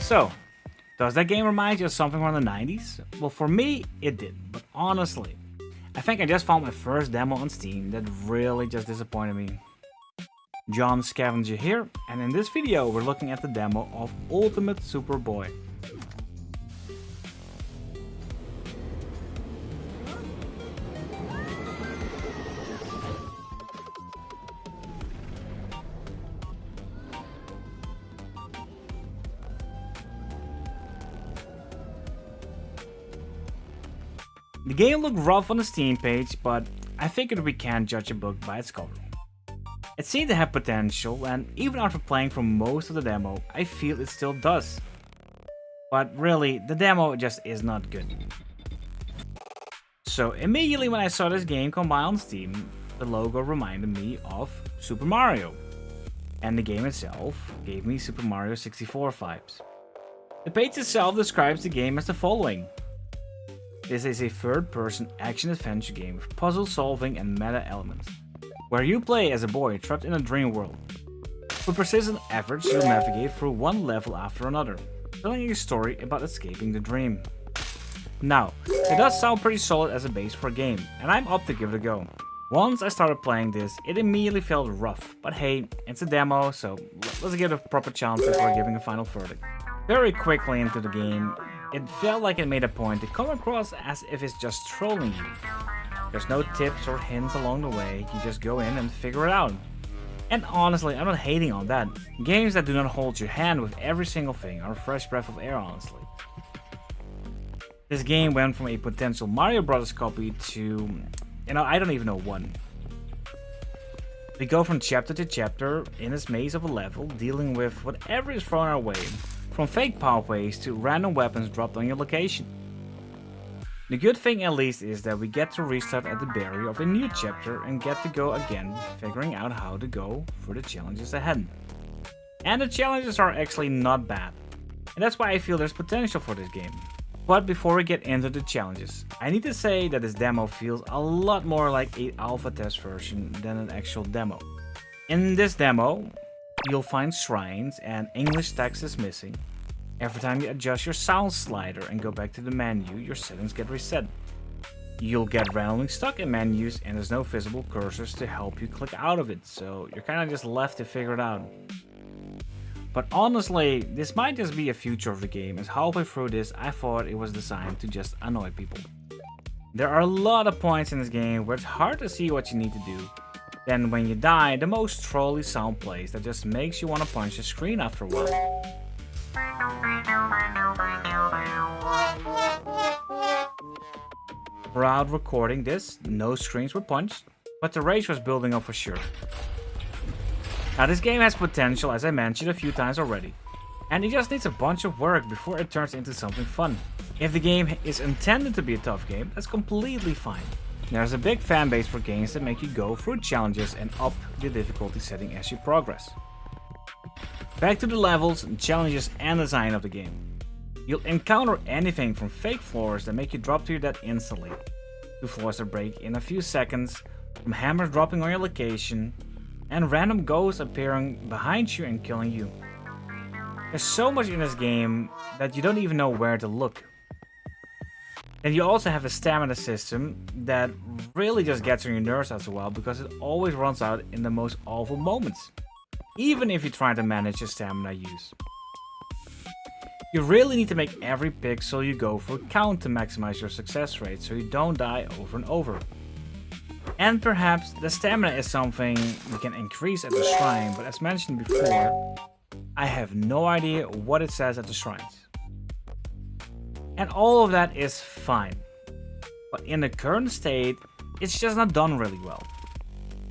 So, does that game remind you of something from the 90s? Well, for me, it did, but honestly, I think I just found my first demo on Steam that really just disappointed me. John Scavenger here, and in this video we're looking at the demo of Ultimate Superboy. The game looked rough on the Steam page, but I figured we can't judge a book by its cover. It seemed to have potential, and even after playing for most of the demo, I feel it still does. But really, the demo just is not good. So immediately when I saw this game come by on Steam, the logo reminded me of Super Mario. And the game itself gave me Super Mario 64 vibes. The page itself describes the game as the following. This is a third-person action-adventure game with puzzle-solving and meta elements, where you play as a boy trapped in a dream world. With persistent efforts, you'll navigate through one level after another, telling a story about escaping the dream. Now, it does sound pretty solid as a base for a game, and I'm up to give it a go. Once I started playing this, it immediately felt rough, but hey, it's a demo, so let's give it a proper chance before giving a final verdict. Very quickly into the game, it felt like it made a point to come across as if it's just trolling you. There's no tips or hints along the way, you just go in and figure it out. And honestly, I'm not hating on that. Games that do not hold your hand with every single thing are a fresh breath of air, honestly. This game went from a potential Mario Bros. Copy to, I don't even know one. We go from chapter to chapter in this maze of a level, dealing with whatever is thrown our way, from fake pathways to random weapons dropped on your location. The good thing at least is that we get to restart at the barrier of a new chapter and get to go again, figuring out how to go through the challenges ahead. And the challenges are actually not bad, and that's why I feel there's potential for this game. But before we get into the challenges, I need to say that this demo feels a lot more like an alpha test version than an actual demo. In this demo, you'll find shrines and English text is missing. Every time you adjust your sound slider and go back to the menu, your settings get reset. You'll get randomly stuck in menus and there's no visible cursors to help you click out of it, so you're kinda just left to figure it out. But honestly, this might just be a future of the game, as halfway through this I thought it was designed to just annoy people. There are a lot of points in this game where it's hard to see what you need to do. Then when you die, the most trolly sound plays that just makes you want to punch the screen after a while. Throughout recording this, no screens were punched, but the rage was building up for sure. Now this game has potential, as I mentioned a few times already, and it just needs a bunch of work before it turns into something fun. If the game is intended to be a tough game, that's completely fine. There's a big fan base for games that make you go through challenges and up the difficulty setting as you progress. Back to the levels, challenges and design of the game. You'll encounter anything from fake floors that make you drop to your death instantly, to floors that break in a few seconds, from hammers dropping on your location, and random ghosts appearing behind you and killing you. There's so much in this game that you don't even know where to look. And you also have a stamina system that really just gets on your nerves after a while because it always runs out in the most awful moments, even if you try to manage your stamina use. You really need to make every pixel you go through count to maximize your success rate so you don't die over and over. And perhaps the stamina is something you can increase at the shrine, but as mentioned before, I have no idea what it says at the shrines. And all of that is fine, but in the current state, it's just not done really well.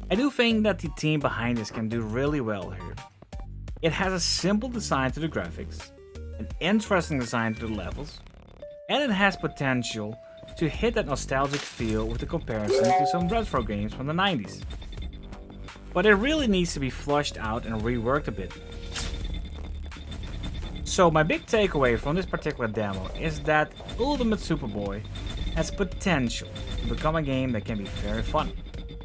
I do think that the team behind this can do really well here. It has a simple design to the graphics, an interesting design to the levels, and it has potential to hit that nostalgic feel with the comparison to some retro games from the 90s. But it really needs to be flushed out and reworked a bit. So my big takeaway from this particular demo is that Ultimate Superboy has potential to become a game that can be very fun.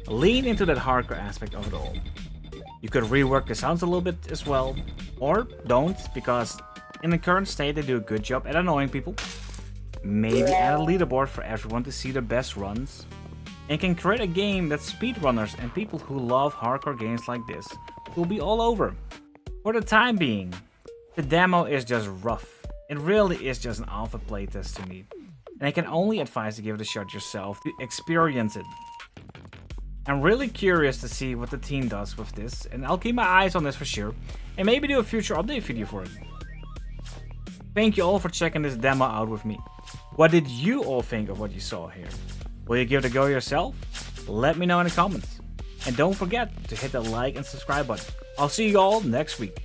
Lean into that hardcore aspect of it all. You could rework the sounds a little bit as well, or don't, because In the current state, they do a good job at annoying people. Maybe add a leaderboard for everyone to see their best runs. And can create a game that speedrunners and people who love hardcore games like this will be all over. For the time being, the demo is just rough. It really is just an alpha playtest to me. And I can only advise to give it a shot yourself to experience it. I'm really curious to see what the team does with this, and I'll keep my eyes on this for sure, and maybe do a future update video for it. Thank you all for checking this demo out with me. What did you all think of what you saw here? Will you give it a go yourself? Let me know in the comments. And don't forget to hit the like and subscribe button. I'll see you all next week.